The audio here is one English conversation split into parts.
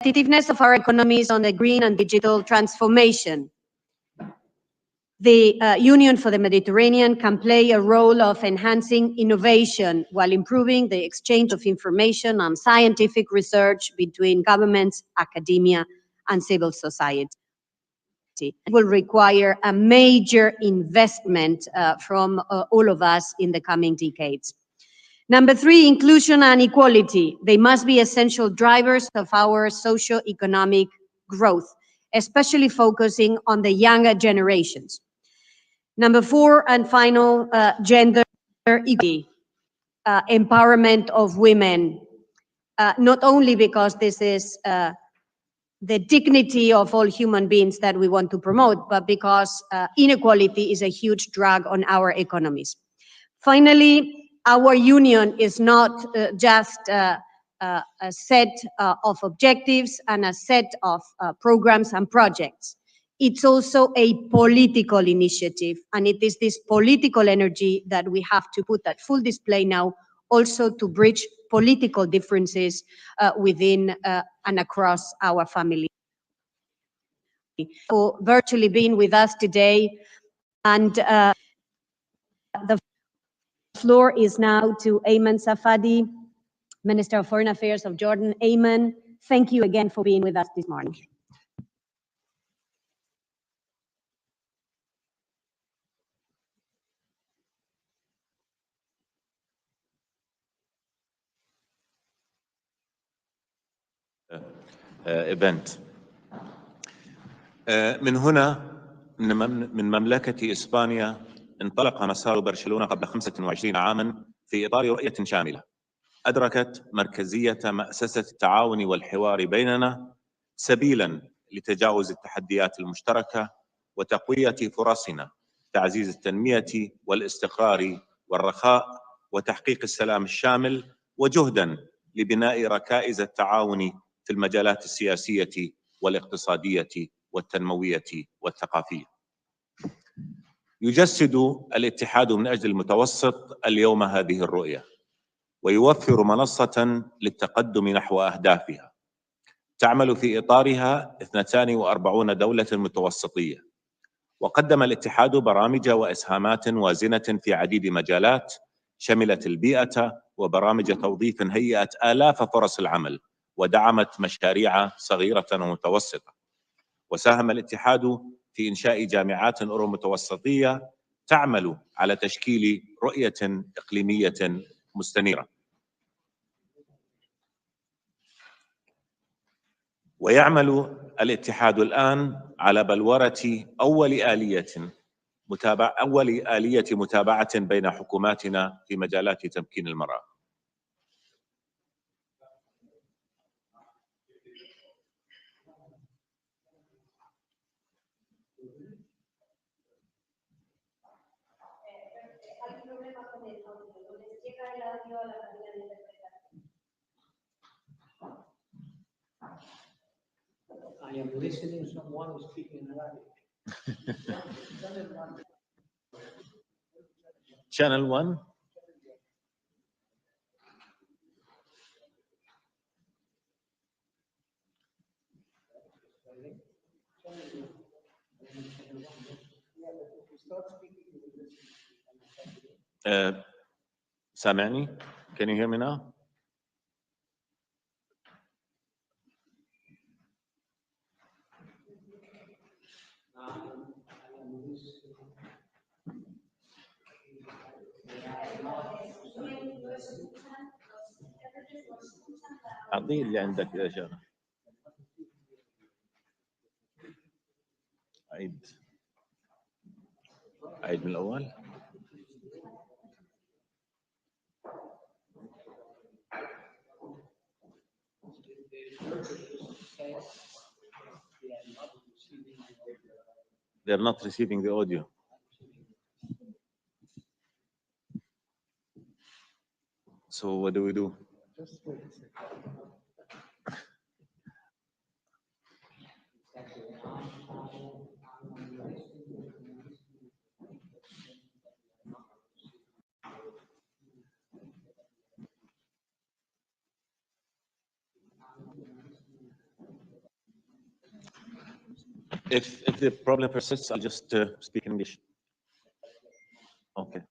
competitiveness of our economies on the green and digital transformation. The Union for the Mediterranean can play a role of enhancing innovation while improving the exchange of information and scientific research between governments, academia, and civil society. It will require a major investment from all of us in the coming decades. Number three, inclusion and equality. They must be essential drivers of our socio-economic growth, especially focusing on the younger generations. Number four and final, gender equality, empowerment of women, not only because this is the dignity of all human beings that we want to promote, but because inequality is a huge drag on our economies. Finally, our union is not just a set of objectives and a set of programs and projects. It's also a political initiative, and it is this political energy that we have to put at full display now, also to bridge political differences within and across our family. For virtually being with us today, and the floor is now to Ayman Safadi, Minister of Foreign Affairs of Jordan. Ayman, thank you again for being with us this morning. event. من هنا من مملكة إسبانيا انطلق مسار برشلونة قبل 25 عاما في إطار رؤية شاملة أدركت مركزية مأسسة التعاون والحوار بيننا سبيلا لتجاوز التحديات المشتركة وتقوية فرصنا، تعزيز التنمية والاستقرار والرخاء وتحقيق السلام الشامل، وجهدا لبناء ركائز التعاون في المجالات السياسية والاقتصادية والتنموية والثقافية. يجسد الاتحاد من أجل المتوسط اليوم هذه الرؤية، ويوفر منصة للتقدم نحو أهدافها. تعمل في إطارها 42 دولة متوسطية، وقدم الاتحاد برامج وإسهامات وازنة في عديد مجالات شملت البيئة وبرامج توظيف هيئت آلاف فرص العمل، ودعمت مشاريع صغيرة ومتوسطة. وساهم الاتحاد في إنشاء جامعات أورو متوسطية تعمل على تشكيل رؤية إقليمية مستنيرة. ويعمل الاتحاد الآن على بلورة أول آلية متابعة بين حكوماتنا في مجالات تمكين المرأة. I am listening to someone speaking Arabic. Channel 1. سامعني? Can you hear me now? أعطيه اللي عندك يا شيخ. عيد من الأول. They are not receiving the audio. So what do we do? Just wait a second. If the problem persists, I'll just speak in English. Okay.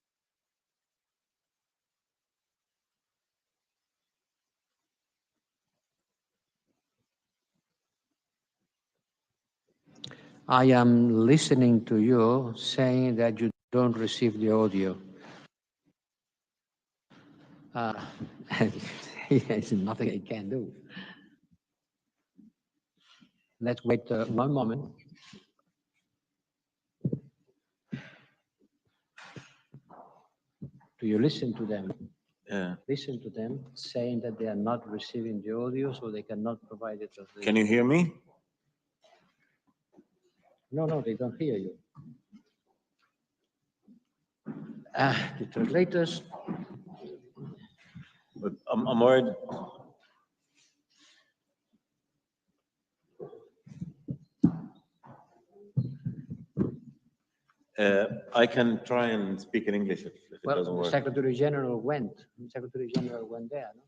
I am listening to you saying that you don't receive the audio. There's nothing I can do. Let's wait one moment. Do you listen to them? Listen to them saying that they are not receiving the audio, so they cannot provide it. Can you hear me? No, they don't hear you. The translators. But I'm worried. I can try and speak in English if it doesn't Well, work. Secretary General went. Secretary General went there. No?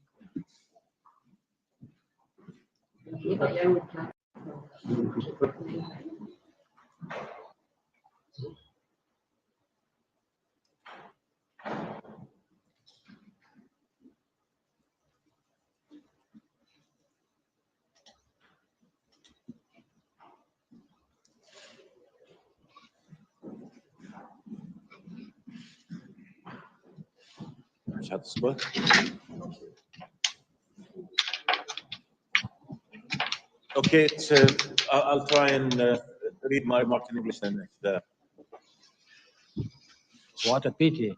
مش هتصبر. Okay, it's, I'll try and read my remark in English then. What a pity.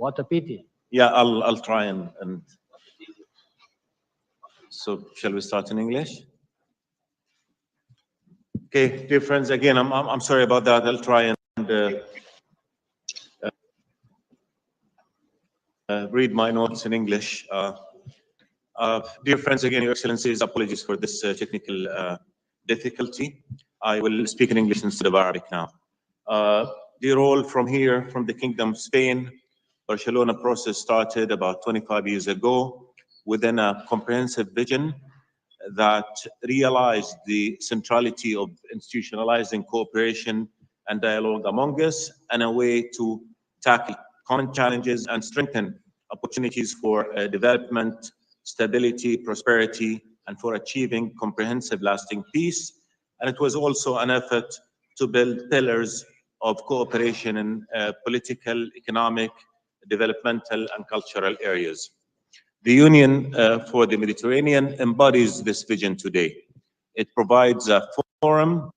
What a pity. Yeah, I'll try and so shall we start in English? Okay, dear friends, again, I'm sorry about that. I'll try and read my notes in English. Dear friends, again, Your Excellencies, apologies for this technical difficulty. I will speak in English instead of Arabic now. Dear all, from here, from the Kingdom of Spain, Barcelona process started about 25 years ago within a comprehensive vision that realized the centrality of institutionalizing cooperation and dialogue among us and a way to tackle common challenges and strengthen opportunities for development, stability, prosperity, and for achieving comprehensive lasting peace. And it was also an effort to build pillars of cooperation in political, economic, developmental, and cultural areas. The Union for the Mediterranean embodies this vision today. It provides a forum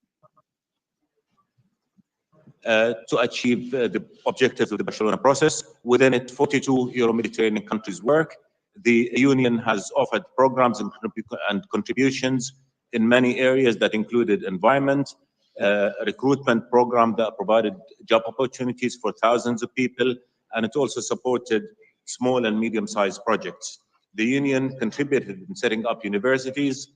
to achieve the objectives of the Barcelona process. Within it, 42 Euro-Mediterranean countries work. The Union has offered programs and contributions in many areas that included environment, a recruitment program that provided job opportunities for thousands of people, and it also supported small and medium-sized projects. The Union contributed in setting up universities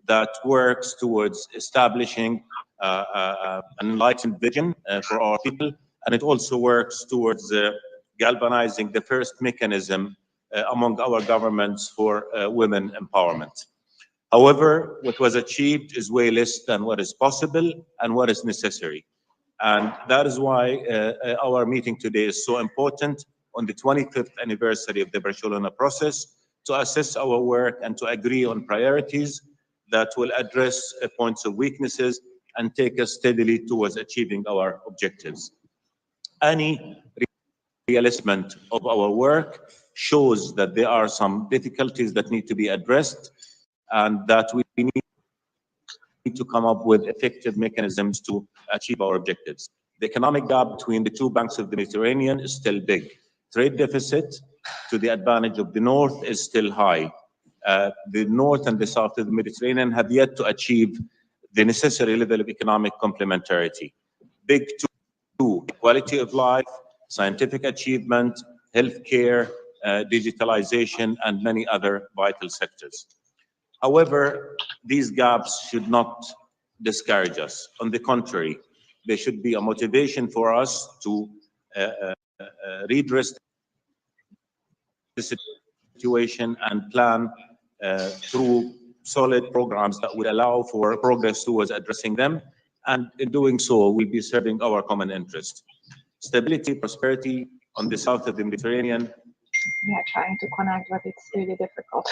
that works towards establishing an enlightened vision for our people, and it also works towards galvanizing the first mechanism among our governments for women empowerment. However, what was achieved is way less than what is possible and what is necessary. And that is why our meeting today is so important on the 25th anniversary of the Barcelona process, to assess our work and to agree on priorities that will address points of weaknesses and take us steadily towards achieving our objectives. Any reassessment of our work shows that there are some difficulties that need to be addressed and that we need to come up with effective mechanisms to achieve our objectives. The economic gap between the two banks of the Mediterranean is still big. Trade deficit to the advantage of the North is still high. The North and the South of the Mediterranean have yet to achieve the necessary level of economic complementarity. Big two, quality of life, scientific achievement, healthcare, digitalization, and many other vital sectors. However, these gaps should not discourage us. On the contrary, they should be a motivation for us to redress the situation and plan through solid programs that would allow for progress towards addressing them and in doing so will be serving our common interest. Stability, prosperity on the south of the Mediterranean. We are trying to connect, but it's really difficult.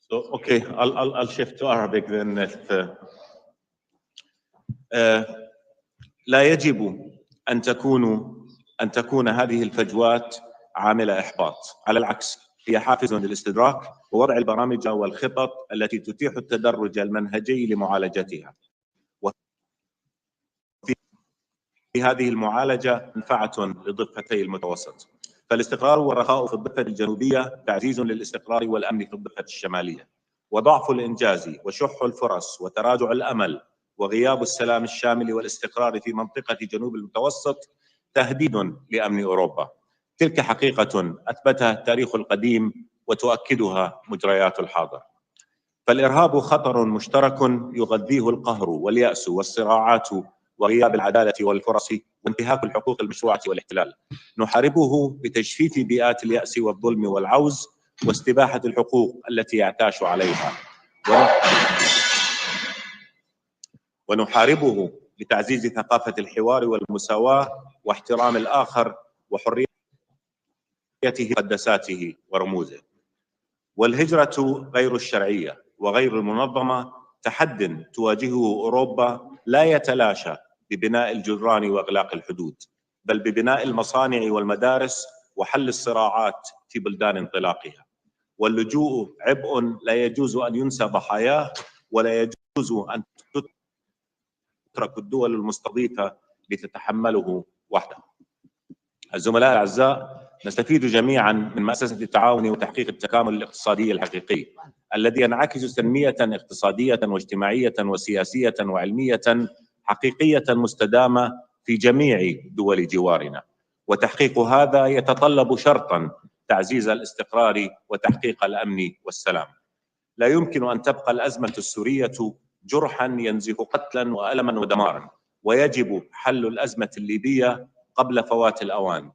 So, okay, I'll shift to Arabic then. لا يجب أن تكون هذه الفجوات عامل إحباط، على العكس هي حافز للاستدراك ووضع البرامج والخطط التي تتيح التدرج المنهجي لمعالجتها. وفي هذه المعالجة منفعة لضفتي المتوسط، فالاستقرار والرخاء في الضفة الجنوبية تعزيز للاستقرار والأمن في الضفة الشمالية، وضعف الإنجاز وشح الفرص وتراجع الأمل وغياب السلام الشامل والاستقرار في منطقة جنوب المتوسط تهديد لأمن أوروبا. تلك حقيقة أثبتها التاريخ القديم وتؤكدها مجريات الحاضر. فالإرهاب خطر مشترك يغذيه القهر واليأس والصراعات وغياب العدالة والفرص وانتهاك الحقوق المشروعة والاحتلال. نحاربه بتجفيف بيئات اليأس والظلم والعوز واستباحة الحقوق التي يعتاش عليها، ونحاربه بتعزيز ثقافة الحوار والمساواة واحترام الآخر وحريته ومقدساته ورموزه. والهجرة غير الشرعية وغير المنظمة تحد تواجهه أوروبا لا يتلاشى ببناء الجدران وإغلاق الحدود، بل ببناء المصانع والمدارس وحل الصراعات في بلدان انطلاقها. واللجوء عبء لا يجوز أن ينسى ضحاياه، ولا يجوز أن تترك الدول المستضيفة لتتحمله وحدها. الزملاء الأعزاء، نستفيد جميعا من مؤسسة التعاون وتحقيق التكامل الاقتصادي الحقيقي الذي ينعكس تنمية اقتصادية واجتماعية وسياسية وعلمية حقيقية مستدامة في جميع دول جوارنا. وتحقيق هذا يتطلب شرطا تعزيز الاستقرار وتحقيق الأمن والسلام. لا يمكن أن تبقى الأزمة السورية جرحا ينزف قتلا وألما ودمارا، ويجب حل الأزمة الليبية قبل فوات الأوان.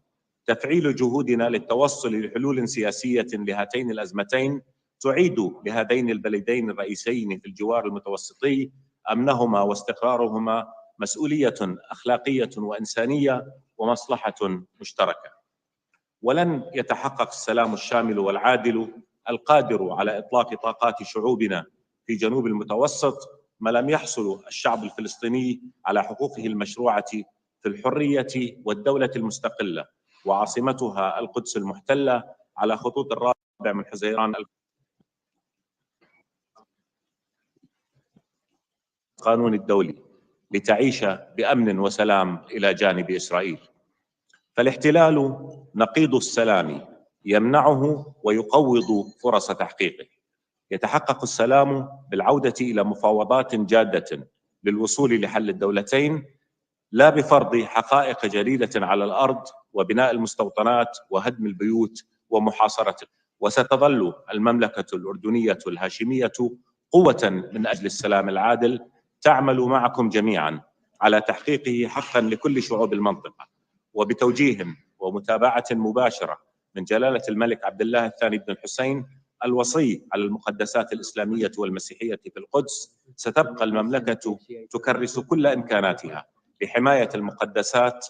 تفعيل جهودنا للتوصل لحلول سياسية لهاتين الأزمتين تعيد لهذين البلدين الرئيسيين في الجوار المتوسطي أمنهما واستقرارهما مسؤولية أخلاقية وإنسانية ومصلحة مشتركة. ولن يتحقق السلام الشامل والعادل القادر على إطلاق طاقات شعوبنا في جنوب المتوسط ما لم يحصل الشعب الفلسطيني على حقوقه المشروعة في الحرية والدولة المستقلة وعاصمتها القدس المحتلة على خطوط الرابع من حزيران القانون الدولي لتعيش بأمن وسلام إلى جانب إسرائيل. فالاحتلال نقيض السلام يمنعه ويقوض فرص تحقيقه. يتحقق السلام بالعودة إلى مفاوضات جادة للوصول لحل الدولتين، لا بفرض حقائق جديدة على الأرض وبناء المستوطنات وهدم البيوت ومحاصرته. وستظل المملكة الأردنية الهاشمية قوة من أجل السلام العادل تعمل معكم جميعا على تحقيقه حقا لكل شعوب المنطقة، وبتوجيه ومتابعة مباشرة من جلالة الملك عبد الله الثاني بن الحسين الوصي على المقدسات الإسلامية والمسيحية في القدس. ستبقى المملكة تكرس كل إمكاناتها لحماية المقدسات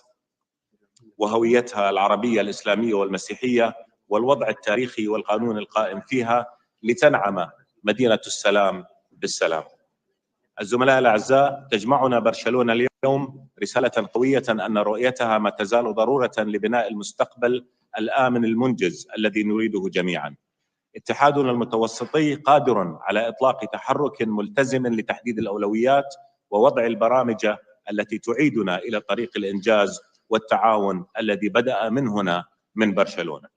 وهويتها العربية الإسلامية والمسيحية والوضع التاريخي والقانون القائم فيها لتنعم مدينة السلام بالسلام. الزملاء الأعزاء، تجمعنا برشلونة اليوم رسالة قوية أن رؤيتها ما تزال ضرورة لبناء المستقبل الآمن المنجز الذي نريده جميعا. اتحادنا المتوسطي قادر على إطلاق تحرك ملتزم لتحديد الأولويات ووضع البرامج التي تعيدنا إلى طريق الإنجاز والتعاون الذي بدأ من هنا من برشلونة.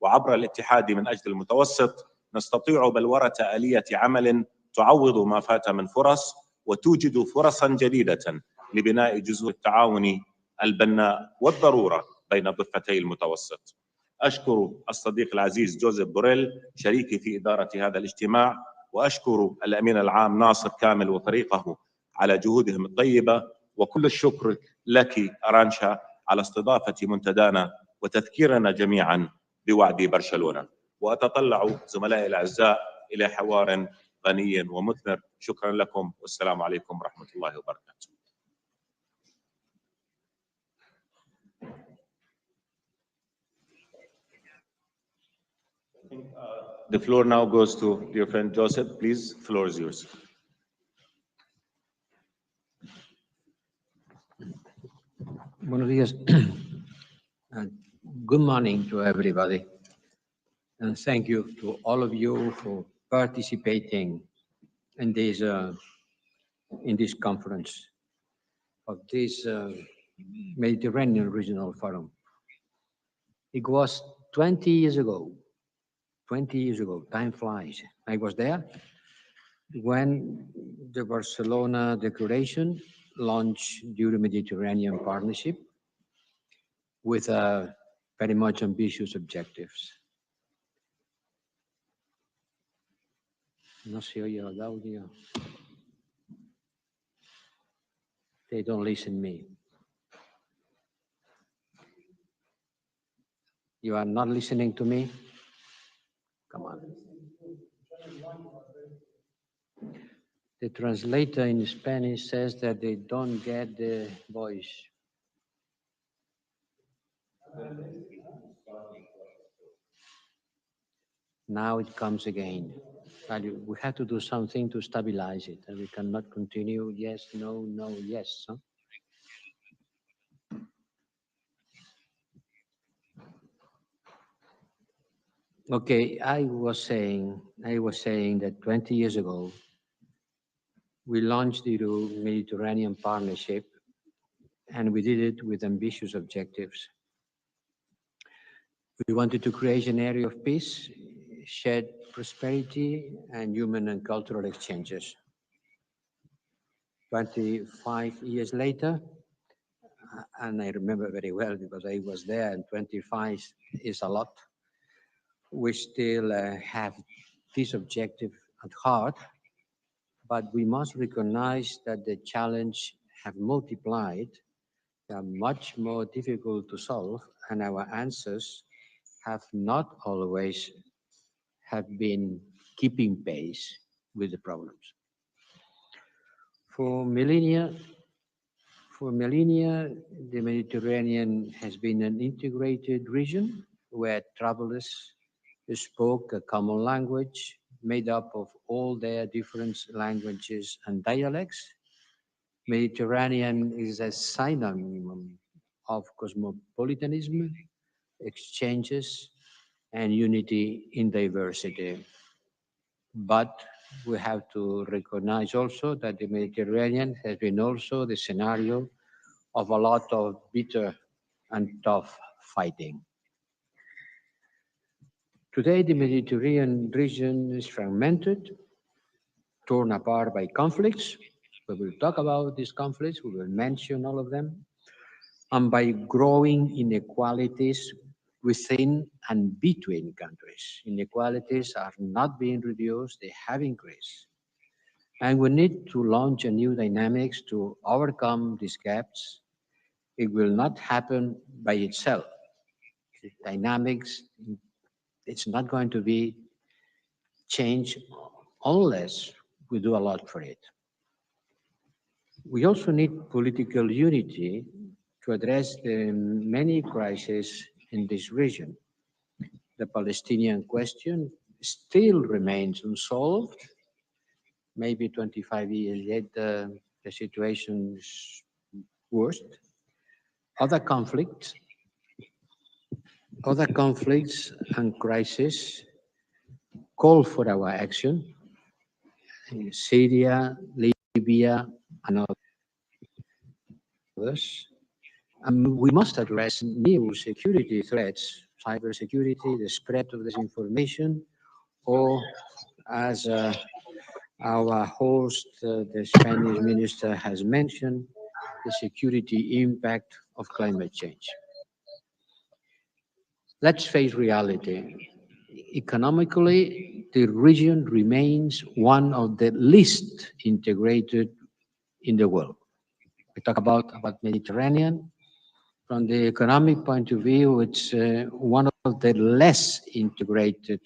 وعبر الاتحاد من أجل المتوسط نستطيع بلورة آلية عمل تعوض ما فات من فرص وتوجد فرصا جديدة لبناء جذور التعاون البناء والضرورة بين ضفتي المتوسط. أشكر الصديق العزيز جوزيف بوريل شريكي في إدارة هذا الاجتماع، وأشكر الأمين العام ناصر كامل وفريقه على جهودهم الطيبة، وكل الشكر لك أرانشا على استضافة منتدانا وتذكيرنا جميعا بوعد برشلونة. وأتطلع زملائي الأعزاء إلى حوار غني ومثمر. شكرا لكم والسلام عليكم ورحمة الله وبركاته. The floor now goes to dear friend Joseph. Please, floor is yours. Buenos días. Good morning to everybody. And thank you to all of you for participating in this conference of this Mediterranean Regional Forum. It was 20 years ago, time flies. I was there when the Barcelona Declaration launched the Euro-Mediterranean Partnership with very much ambitious objectives. No se oye el audio. They don't listen to me. You are not listening to me? Come on. The translator in Spanish says that they don't get the voice. Now it comes again. We have to do something to stabilize it, and we cannot continue yes, no, no, yes. Huh? Okay, I was saying that 20 years ago, we launched the Mediterranean Partnership, and we did it with ambitious objectives. We wanted to create an area of peace, shared prosperity, and human and cultural exchanges. 25 years later, and I remember very well because I was there, and 25 is a lot, we still have this objective at heart, but we must recognize that the challenge have multiplied. They are much more difficult to solve, and our answers have not always have been keeping pace with the problems. For millennia, the Mediterranean has been an integrated region where travelers spoke a common language made up of all their different languages and dialects. Mediterranean is a synonym of cosmopolitanism, exchanges, and unity in diversity. But we have to recognize also that the Mediterranean has been also the scenario of a lot of bitter and tough fighting. Today, the Mediterranean region is fragmented, torn apart by conflicts. We will talk about these conflicts, we will mention all of them, and by growing inequalities within and between countries. Inequalities are not being reduced, they have increased. And we need to launch a new dynamics to overcome these gaps. It will not happen by itself. The dynamics, it's not going to be changed unless we do a lot for it. We also need political unity to address the many crises in this region. The Palestinian question still remains unsolved. Maybe 25 years later, the situation is worse. Other conflicts and crises call for our action in Syria, Libya, and others. And we must address new security threats, cybersecurity, the spread of disinformation, or as our host, the Spanish minister, has mentioned, the security impact of climate change. Let's face reality. Economically, the region remains one of the least integrated in the world. We talk about Mediterranean. From the economic point of view, it's one of the less integrated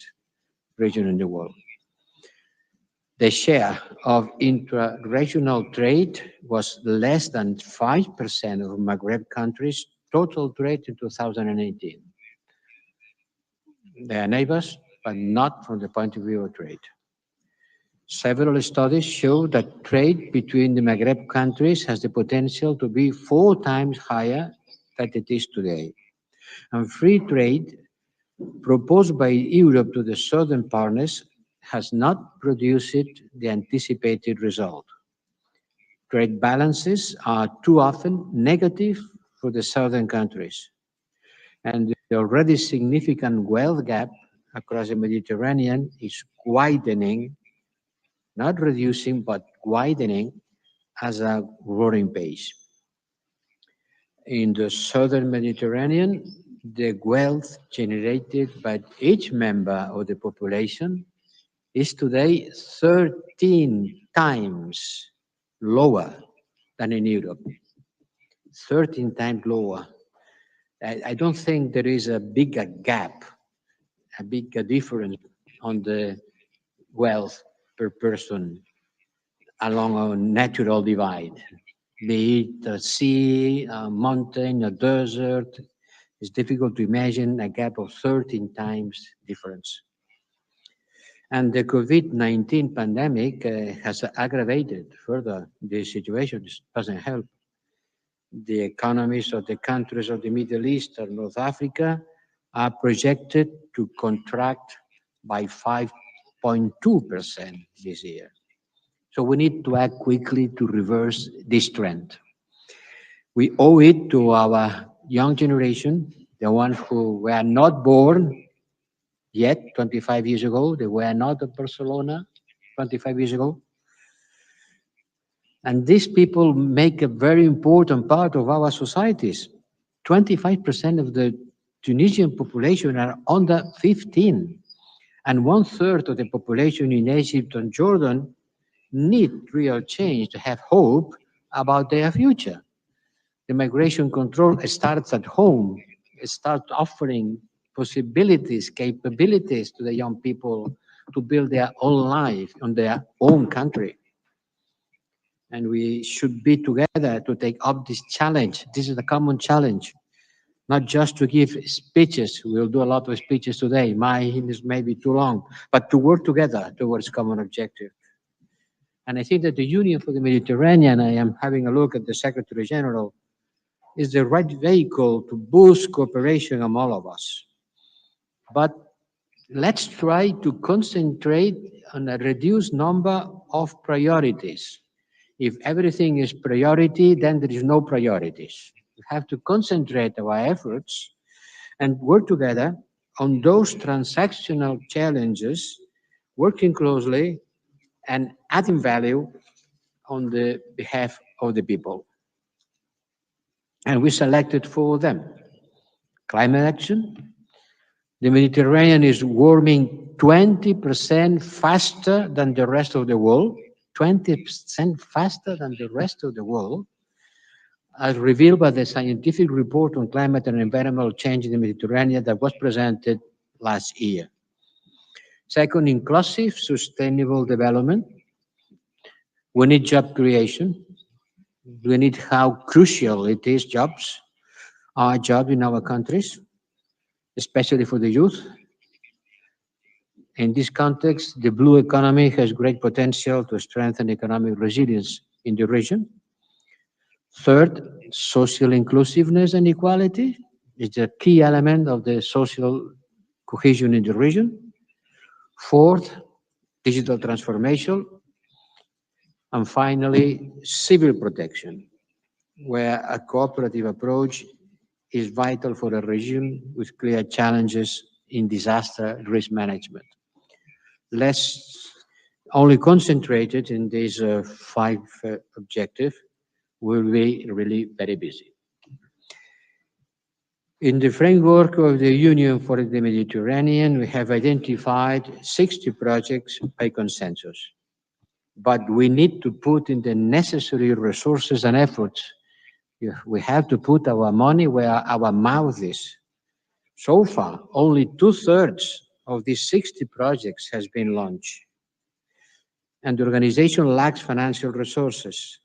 region in the world. The share of intra-regional trade was less than 5% of Maghreb countries' total trade in 2018. They are neighbors, but not from the point of view of trade. Several studies show that trade between the Maghreb countries has the potential to be 4 times higher than it is today. And free trade proposed by Europe to the southern partners has not produced the anticipated result. Trade balances are too often negative for the southern countries, and the already significant wealth gap across the Mediterranean is widening, not reducing, but widening at a roaring pace. In the southern Mediterranean, the wealth generated by each member of the population is today 13 times lower than in Europe. 13 times lower. I don't think there is a bigger gap, a bigger difference on the wealth per person along a natural divide, be it a sea, a mountain, a desert. It's difficult to imagine a gap of 13 times difference. And the COVID-19 pandemic has aggravated further this situation. It doesn't help. The economies of the countries of the Middle East and North Africa are projected to contract by 5.2% this year. So we need to act quickly to reverse this trend. We owe it to our young generation, the ones who were not born yet 25 years ago. They were not in Barcelona 25 years ago. And these people make a very important part of our societies. 25% of the Tunisian population are under 15. And 1/3 of the population in Egypt and Jordan need real change to have hope about their future. The migration control starts at home. It starts offering possibilities, capabilities to the young people to build their own life on their own country. And we should be together to take up this challenge. This is a common challenge, not just to give speeches. We'll do a lot of speeches today. Mine is maybe too long, but to work together towards common objective. And I think that the Union for the Mediterranean, I am having a look at the Secretary General, is the right vehicle to boost cooperation among all of us. But let's try to concentrate on a reduced number of priorities. If everything is priority, then there is no priorities. We have to concentrate our efforts and work together on those transactional challenges, working closely and adding value on the behalf of the people. And we selected 4 of them. Climate action. The Mediterranean is warming 20% faster than the rest of the world, 20% faster than the rest of the world, as revealed by the scientific report on climate and environmental change in the Mediterranean that was presented last year. Second, inclusive, sustainable development. We need job creation. We need how crucial it is jobs, our job in our countries, especially for the youth. In this context, the blue economy has great potential to strengthen economic resilience in the region. Third, social inclusiveness and equality is a key element of the social cohesion in the region. Fourth, digital transformation. And finally, civil protection, where a cooperative approach is vital for a region with clear challenges in disaster risk management. Less only concentrated in these 5 objectives, we'll be really very busy. In the framework of the Union for the Mediterranean, we have identified 60 projects by consensus. But we need to put in the necessary resources and efforts. We have to put our money where our mouth is. So far, only 2/3 of these 60 projects has been launched. and the organization lacks financial resources.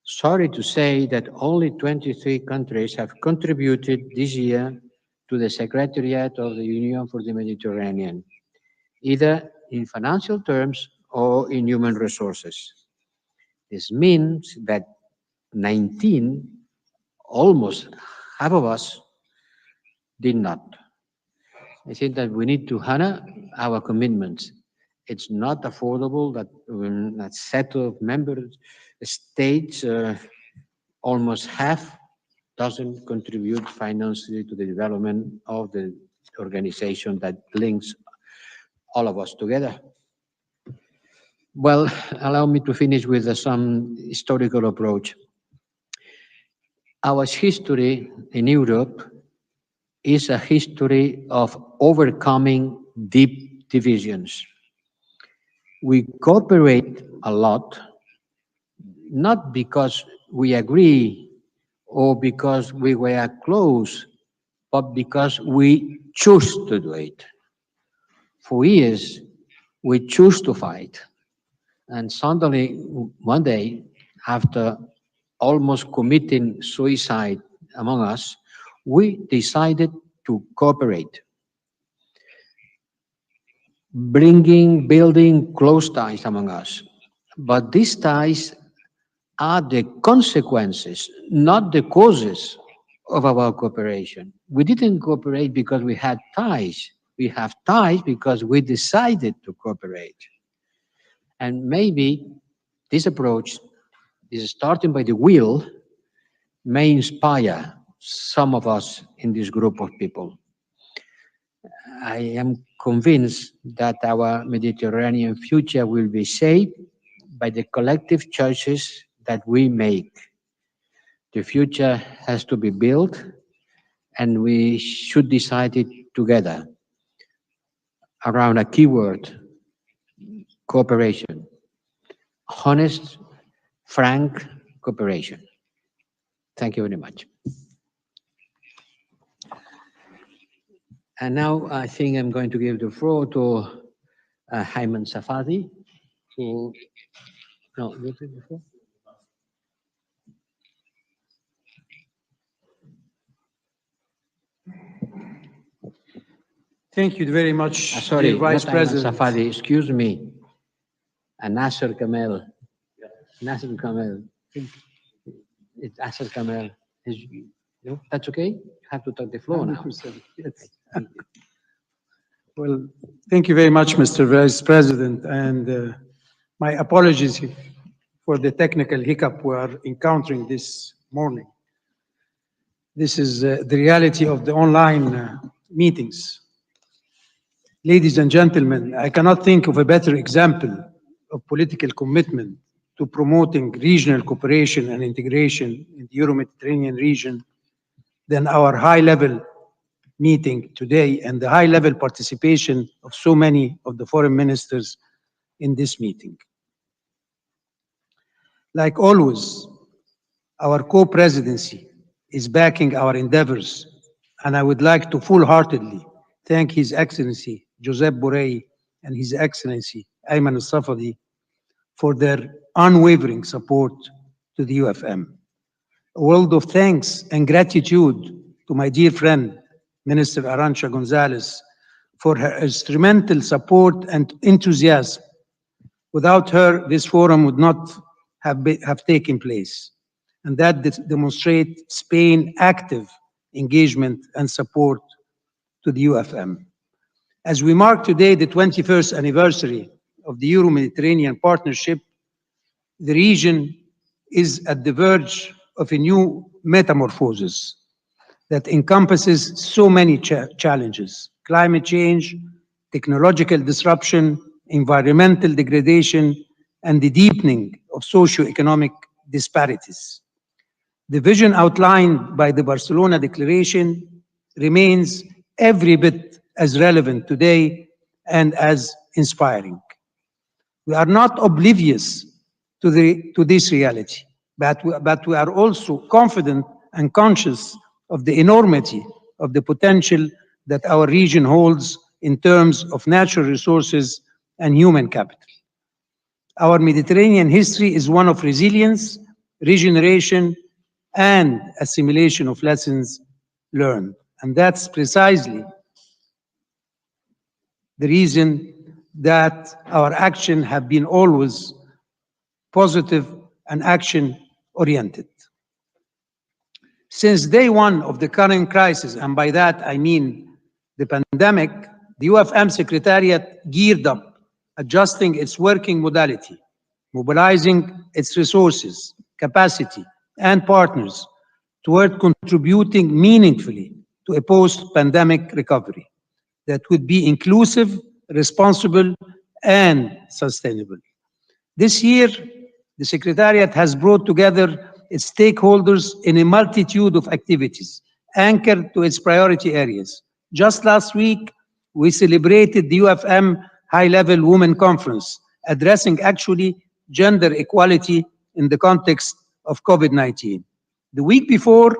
Sorry to say that only 23 countries have contributed this year to the Secretariat of the Union for the Mediterranean, either in financial terms or in human resources. This means that 19, almost half of us, did not. I think that we need to honor our commitments. It's not affordable that a set of member states, almost half, doesn't contribute financially to the development of the organization that links all of us together. Well, allow me to finish with some historical approach. Our history in Europe is a history of overcoming deep divisions. We cooperate a lot, not because we agree or because we were close, but because we choose to do it. For years, we choose to fight. And suddenly, one day, after almost committing suicide among us, we decided to cooperate, building close ties among us. But these ties are the consequences, not the causes of our cooperation. We didn't cooperate because we had ties. We have ties because we decided to cooperate. And maybe this approach, this starting by the will, may inspire some of us in this group of people. I am convinced that our Mediterranean future will be shaped by the collective choices that we make. The future has to be built, and we should decide it together around a keyword: cooperation. Honest, frank cooperation. Thank you very much. And now I think I'm going to give the floor to Hyman Safadi. You take the floor? Thank you very much, Sorry, dear Vice not Hyman President. Safadi, excuse me. Nasser Kamel. Nasser Kamel. It's Nasser Kamel. That's okay? You have to take the floor now. 100%, yes. Well, thank you very much, Mr. Vice President, and my apologies for the technical hiccup we are encountering this morning. This is the reality of the online meetings. Ladies and gentlemen, I cannot think of a better example of political commitment to promoting regional cooperation and integration in the Euro-Mediterranean region than our high-level meeting today and the high-level participation of so many of the foreign ministers in this meeting. Like always, our co-presidency is backing our endeavors, and I would like to full-heartedly thank His Excellency Josep Borrell and His Excellency Ayman al-Safadi for their unwavering support to the UFM. A world of thanks and gratitude to my dear friend, Minister Arantxa González, for her instrumental support and enthusiasm. Without her, this forum would not have taken place. And that demonstrates Spain's active engagement and support to the UFM. As we mark today the 21st anniversary of the Euro-Mediterranean Partnership, the region is at the verge of a new metamorphosis that encompasses so many challenges: climate change, technological disruption, environmental degradation, and the deepening of socio-economic disparities. The vision outlined by the Barcelona Declaration remains every bit as relevant today and as inspiring. We are not oblivious to this reality, but we are also confident and conscious of the enormity of the potential that our region holds in terms of natural resources and human capital. Our Mediterranean history is one of resilience, regeneration, and assimilation of lessons learned. And that's precisely the reason that our action have been always positive and action-oriented. Since day one of the current crisis, and by that I mean the pandemic, the UFM Secretariat geared up, adjusting its working modality, mobilizing its resources, capacity, and partners toward contributing meaningfully to a post-pandemic recovery that would be inclusive, responsible, and sustainable. This year, the Secretariat has brought together its stakeholders in a multitude of activities anchored to its priority areas. Just last week, we celebrated the UFM High-Level Women Conference, addressing actually gender equality in the context of COVID-19. The week before,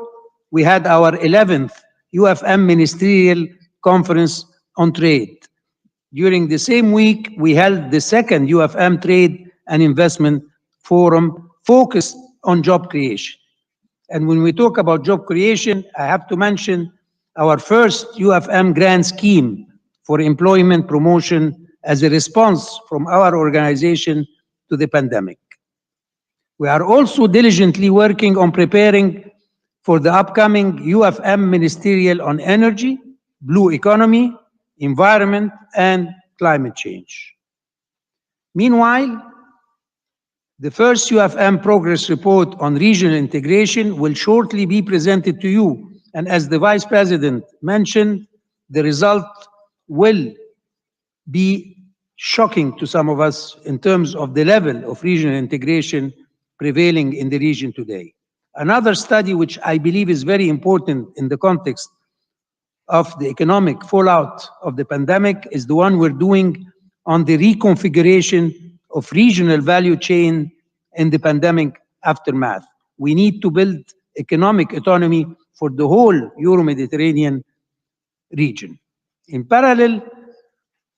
we had our 11th UFM Ministerial Conference on Trade. During the same week, we held the second UFM Trade and Investment Forum focused on job creation. And when we talk about job creation, I have to mention our first UFM grant scheme for employment promotion as a response from our organization to the pandemic. We are also diligently working on preparing for the upcoming UFM Ministerial on Energy, Blue Economy, Environment, and Climate Change. Meanwhile, the first UFM progress report on regional integration will shortly be presented to you. And as the Vice President mentioned, the result will be shocking to some of us in terms of the level of regional integration prevailing in the region today. Another study which I believe is very important in the context of the economic fallout of the pandemic is the one we're doing on the reconfiguration of regional value chain in the pandemic aftermath. We need to build economic autonomy for the whole Euro-Mediterranean region. In parallel,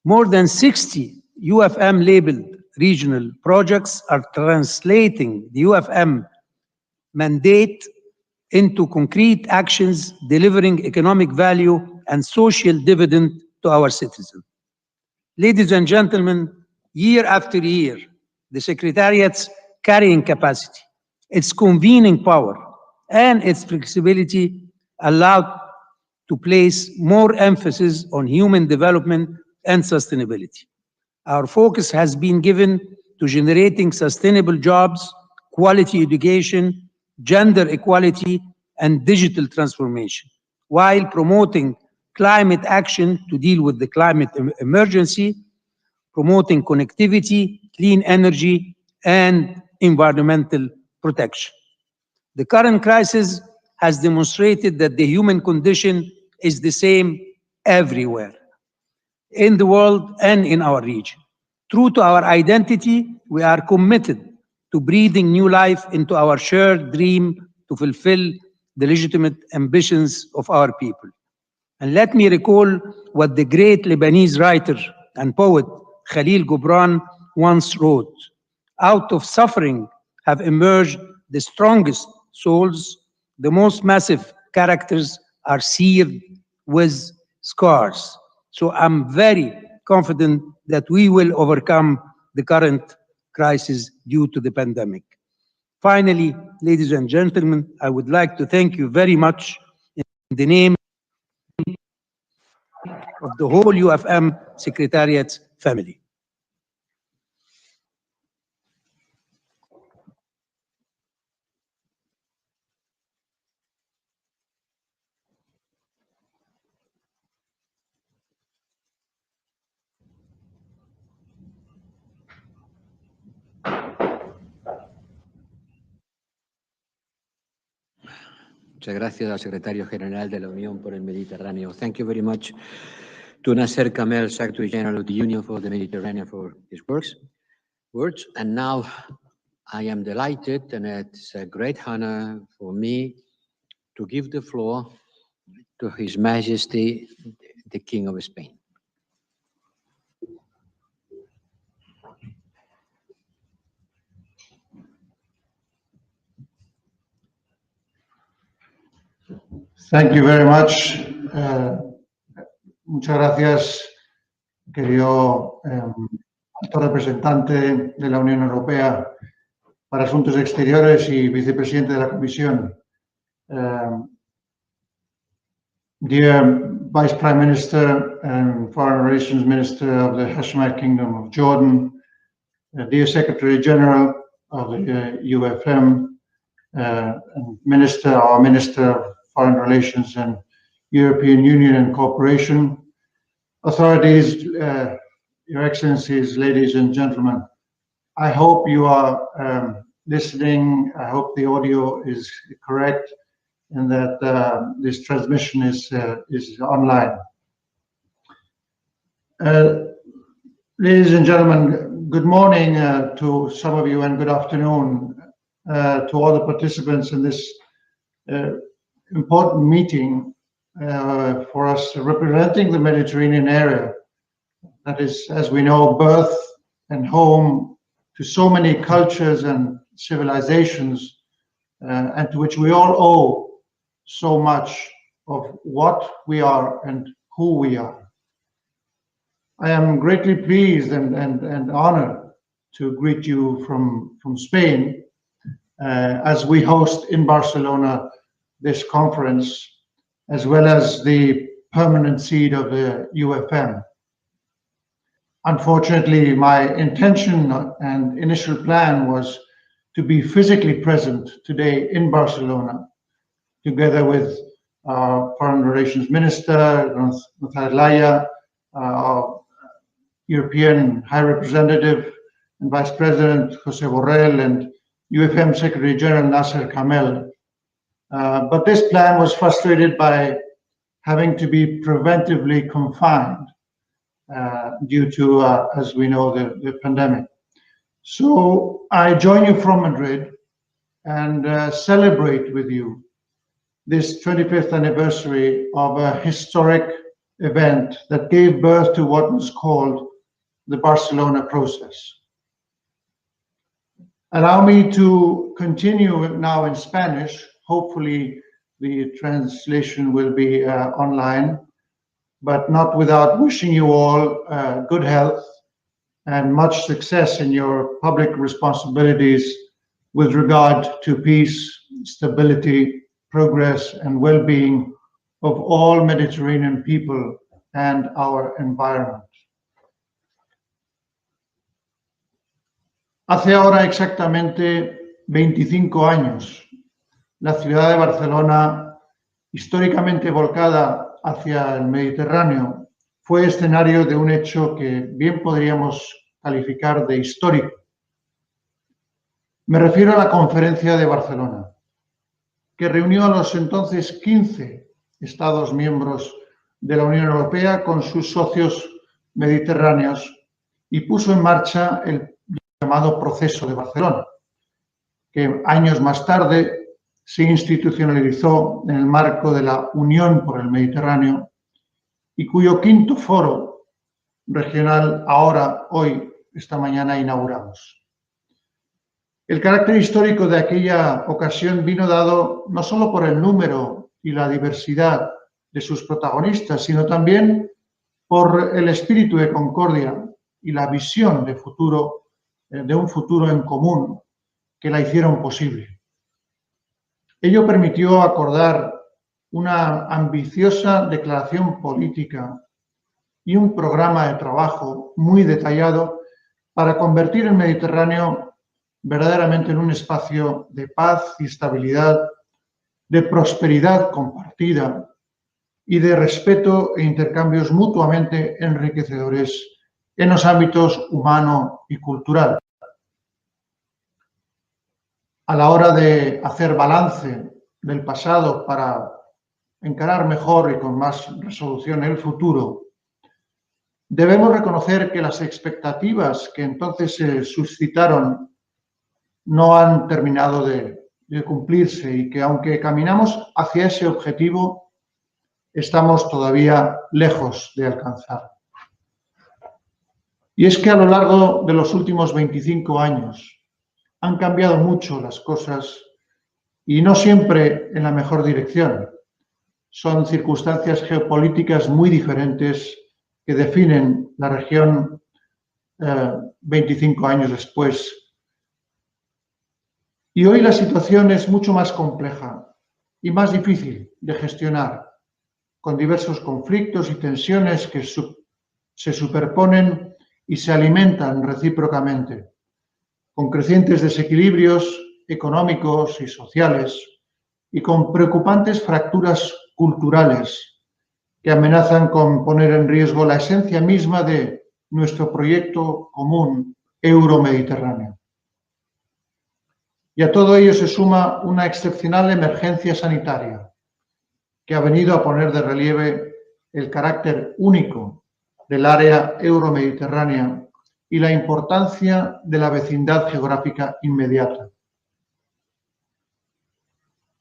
more than 60 UFM-labeled regional projects are translating the UFM mandate into concrete actions delivering economic value and social dividend to our citizens. Ladies and gentlemen, year after year, the Secretariat's carrying capacity, its convening power, and its flexibility allowed to place more emphasis on human development and sustainability. Our focus has been given to generating sustainable jobs, quality education, gender equality, and digital transformation, while promoting climate action to deal with the climate emergency, promoting connectivity, clean energy, and environmental protection. The current crisis has demonstrated that the human condition is the same everywhere, in the world and in our region. True to our identity, we are committed to breathing new life into our shared dream to fulfill the legitimate ambitions of our people. And let me recall what the great Lebanese writer and poet Khalil Gibran once wrote: "Out of suffering have emerged the strongest souls, the most massive characters are seared with scars." So I'm very confident that we will overcome the current crisis due to the pandemic. Finally, ladies and gentlemen, I would like to thank you very much in the name of the whole UFM Secretariat's family. Muchas gracias al Secretario General de la Unión por el Mediterráneo. Thank you very much to Nasser Kamel, Secretary General of the Union for the Mediterranean, for his words. And now I am delighted, and it's a great honor for me to give the floor to His Majesty, the King of Spain. Thank you very much. Muchas gracias, querido alto representante de la Unión Europea para Asuntos Exteriores y vicepresidente de la Comisión. Dear Vice Prime Minister and Foreign Relations Minister of the Hashemite Kingdom of Jordan, dear Secretary General of the UFM, and our Minister of Foreign Relations and European Union and Cooperation, authorities, Your Excellencies, ladies and gentlemen, I hope you are listening. I hope the audio is correct and that this transmission is online. Ladies and gentlemen, good morning to some of you and good afternoon to all the participants in this important meeting for us representing the Mediterranean area. That is, as we know, birth and home to so many cultures and civilizations, and to which we all owe so much of what we are and who we are. I am greatly pleased and honored to greet you from Spain as we host in Barcelona this conference, as well as the permanent seat of the UFM. Unfortunately, my intention and initial plan was to be physically present today in Barcelona, together with our Foreign Relations Minister, Laya, our European High Representative and Vice President Jose Borrell, and UFM Secretary General Nasser Kamel. But this plan was frustrated by having to be preventively confined due to, as we know, the pandemic. So I join you from Madrid and celebrate with you this 25th anniversary of a historic event that gave birth to what was called the Barcelona process. Allow me to continue now in Spanish. Hopefully the translation will be online, but not without wishing you all good health and much success in your public responsibilities with regard to peace, stability, progress, and well-being of all Mediterranean people and our environment. Hace ahora exactamente 25 años, la ciudad de Barcelona, históricamente volcada hacia el Mediterráneo, fue escenario de un hecho que bien podríamos calificar de histórico. Me refiero a la Conferencia de Barcelona, que reunió a los entonces 15 Estados miembros de la Unión Europea con sus socios mediterráneos y puso en marcha el llamado Proceso de Barcelona, que años más tarde se institucionalizó en el marco de la Unión por el Mediterráneo y cuyo quinto foro regional hoy, esta mañana, inauguramos. El carácter histórico de aquella ocasión vino dado no solo por el número y la diversidad de sus protagonistas, sino también por el espíritu de concordia y la visión de futuro, de un futuro en común que la hicieron posible. Ello permitió acordar una ambiciosa declaración política y un programa de trabajo muy detallado para convertir el Mediterráneo verdaderamente en un espacio de paz y estabilidad, de prosperidad compartida y de respeto e intercambios mutuamente enriquecedores en los ámbitos humano y cultural. A la hora de hacer balance del pasado para encarar mejor y con más resolución el futuro, debemos reconocer que las expectativas que entonces se suscitaron no han terminado de cumplirse y que aunque caminamos hacia ese objetivo, estamos todavía lejos de alcanzar. Y es que a lo largo de los últimos 25 años han cambiado mucho las cosas y no siempre en la mejor dirección. son circunstancias geopolíticas muy diferentes que definen la región 25 años después. Y hoy la situación es mucho más compleja y más difícil de gestionar, con diversos conflictos y tensiones que se superponen y se alimentan recíprocamente, con crecientes desequilibrios económicos y sociales y con preocupantes fracturas culturales que amenazan con poner en riesgo la esencia misma de nuestro proyecto común euro-mediterráneo. Y a todo ello se suma una excepcional emergencia sanitaria que ha venido a poner de relieve el carácter único del área euro-mediterránea y la importancia de la vecindad geográfica inmediata.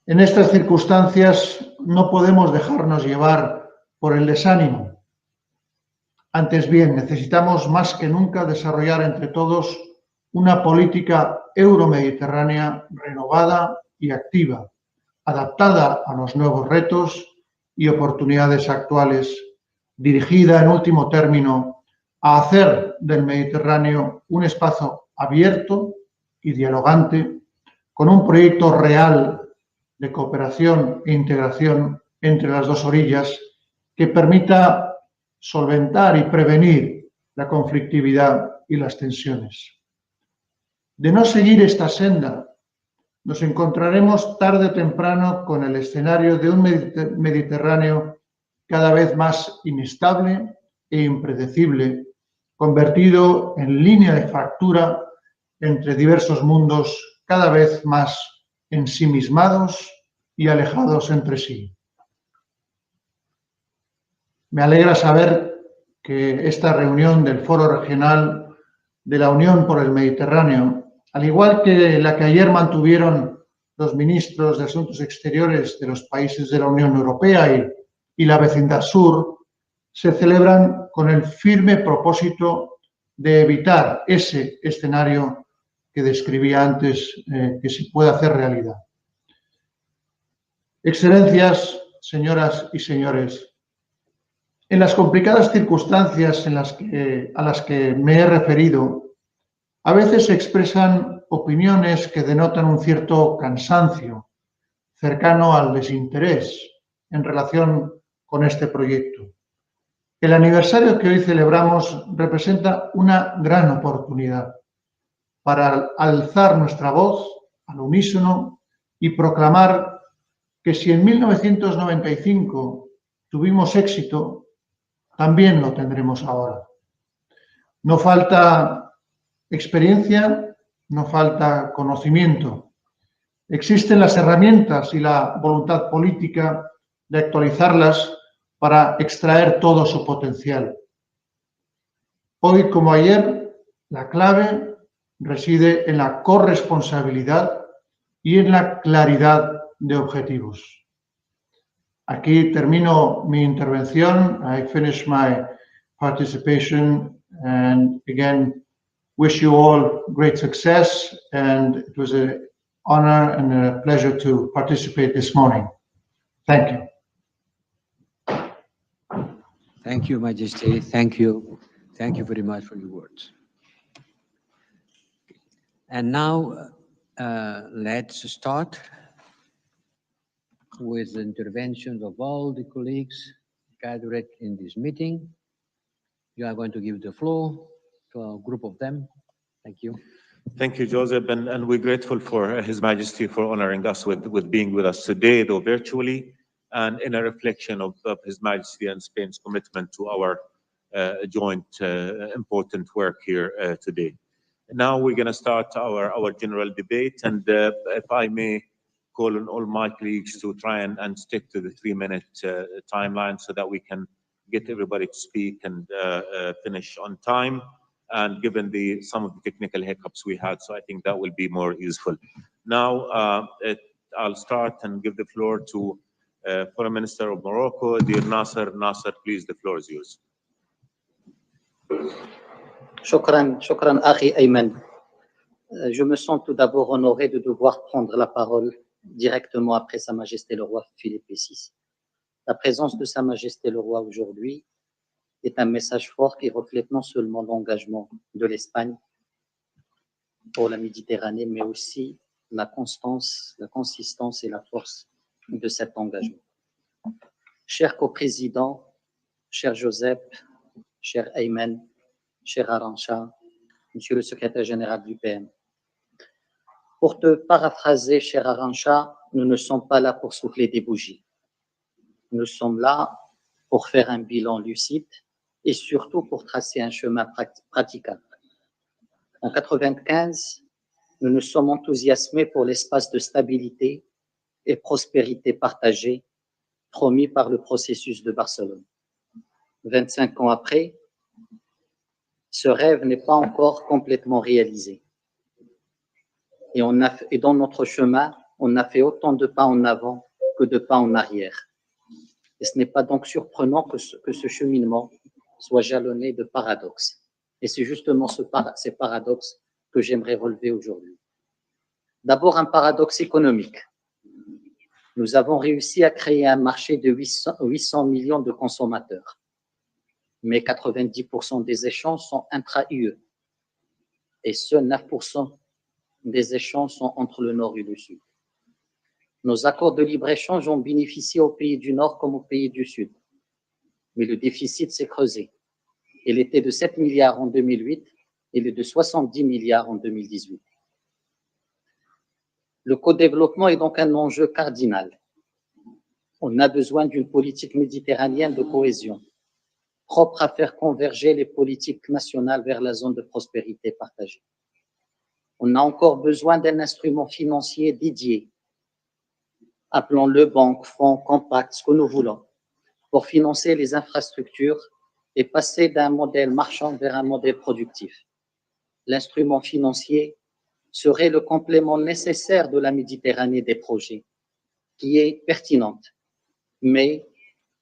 En estas circunstancias no podemos dejarnos llevar por el desánimo. Antes bien, necesitamos más que nunca desarrollar entre todos una política euromediterránea renovada y activa, adaptada a los nuevos retos y oportunidades actuales, dirigida en último término a hacer del Mediterráneo un espacio abierto y dialogante, con un proyecto real de cooperación e integración entre las dos orillas que permita solventar y prevenir la conflictividad y las tensiones. De no seguir esta senda, nos encontraremos tarde o temprano con el escenario de un Mediterráneo cada vez más inestable e impredecible, convertido en línea de fractura entre diversos mundos cada vez más ensimismados y alejados entre sí. Me alegra saber que esta reunión del Foro Regional de la Unión por el Mediterráneo, al igual que la que ayer mantuvieron los ministros de Asuntos Exteriores de los países de la Unión Europea y la vecindad sur, se celebran con el firme propósito de evitar ese escenario que describí antes, que se pueda hacer realidad. Excelencias, señoras y señores, en las complicadas circunstancias a las que me he referido, a veces se expresan opiniones que denotan un cierto cansancio, cercano al desinterés en relación con este proyecto. El aniversario que hoy celebramos representa una gran oportunidad para alzar nuestra voz al unísono y proclamar que si en 1995 tuvimos éxito, también lo tendremos ahora. No falta experiencia, no falta conocimiento. Existen las herramientas y la voluntad política de actualizarlas para extraer todo su potencial. Hoy como ayer, la clave reside en la corresponsabilidad y en la claridad de objetivos. Aquí termino mi intervención. I finish my participation and again wish you all great success, and it was an honor and a pleasure to participate this morning. Thank you. Thank you, Majesty. Thank you. Thank you very much for your words. And now let's start with the interventions of all the colleagues gathered in this meeting. You are going to give the floor to a group of them. Thank you. Thank you, Joseph, and we're grateful for His Majesty for honoring us with being with us today, though virtually, and in a reflection of His Majesty and Spain's commitment to our joint important work here today. Now we're going to start our general debate, and if I may call on all my colleagues to try and stick to the 3-minute timeline so that we can get everybody to speak and finish on time. And given some of the technical hiccups we had, so I think that will be more useful. Now, I'll start and give the floor to Foreign Minister of Morocco, dear Nasser. Nasser, please, the floor is yours. شكرا أخي أيمن. Je me sens tout d'abord honoré de devoir prendre la parole directement après Sa Majesté le roi Philippe VI. La présence de Sa Majesté le Roi aujourd'hui est un message fort qui reflète non seulement l'engagement de l'Espagne pour la Méditerranée, mais aussi la constance, la consistance et la force de cet engagement. Cher coprésident, cher Joseph, cher Ayman, cher Arantxa, monsieur le secrétaire général du PM. Pour te paraphraser, cher Arantxa, nous ne sommes pas là pour souffler des bougies. Nous sommes là pour faire un bilan lucide et surtout pour tracer un chemin praticable. En 1995, nous nous sommes enthousiasmés pour l'espace de stabilité et prospérité partagée promis par le processus de Barcelone. 25 ans après, ce rêve n'est pas encore complètement réalisé. Et dans notre chemin, on a fait autant de pas en avant que de pas en arrière. Et ce n'est pas donc surprenant que ce cheminement soit jalonné de paradoxes. Et c'est justement ces paradoxes que j'aimerais relever aujourd'hui. D'abord, un paradoxe économique. Nous avons réussi à créer un marché de 800 millions de consommateurs, mais 90% des échanges sont intra-UE et seuls 9% des échanges sont entre le Nord et le Sud. Nos accords de libre-échange ont bénéficié aux pays du Nord comme aux pays du Sud, mais le déficit s'est creusé. Il était de 7 milliards en 2008 et il est de 70 milliards en 2018. Le co-développement est donc un enjeu cardinal. On a besoin d'une politique méditerranéenne de cohésion, propre à faire converger les politiques nationales vers la zone de prospérité partagée. On a encore besoin d'un instrument financier dédié, appelons-le banque, fonds, compact, ce que nous voulons, pour financer les infrastructures et passer d'un modèle marchand vers un modèle productif. L'instrument financier serait le complément nécessaire de la Méditerranée des projets, qui est pertinente. Mais,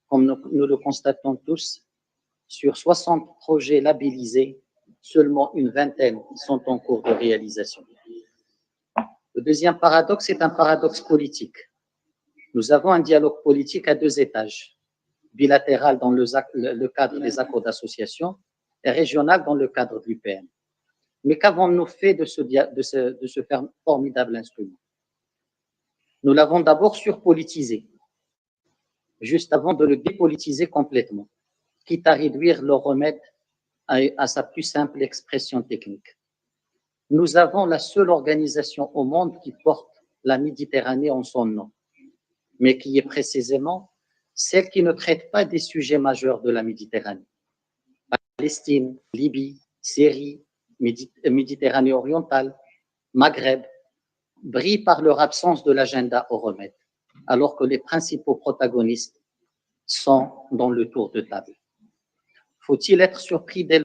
comme nous le constatons tous, sur 60 projets labellisés, seulement une vingtaine sont en cours de réalisation. Le deuxième paradoxe est un paradoxe politique. Nous avons un dialogue politique à 2 étages, bilatéral dans le cadre des accords d'association et régional dans le cadre du l'UPM. Mais qu'avons-nous fait de ce formidable instrument? Nous l'avons d'abord surpolitisé, juste avant de le dépolitiser complètement, quitte à réduire le remède à sa plus simple expression technique. Nous avons la seule organisation au monde qui porte la Méditerranée en son nom, mais qui est précisément celle qui ne traite pas des sujets majeurs de la Méditerranée. Palestine, Libye, Syrie, Méditerranée orientale, Maghreb, brillent par leur absence de l'agenda au remède, alors que les principaux protagonistes sont dans le tour de table. Faut-il être surpris dès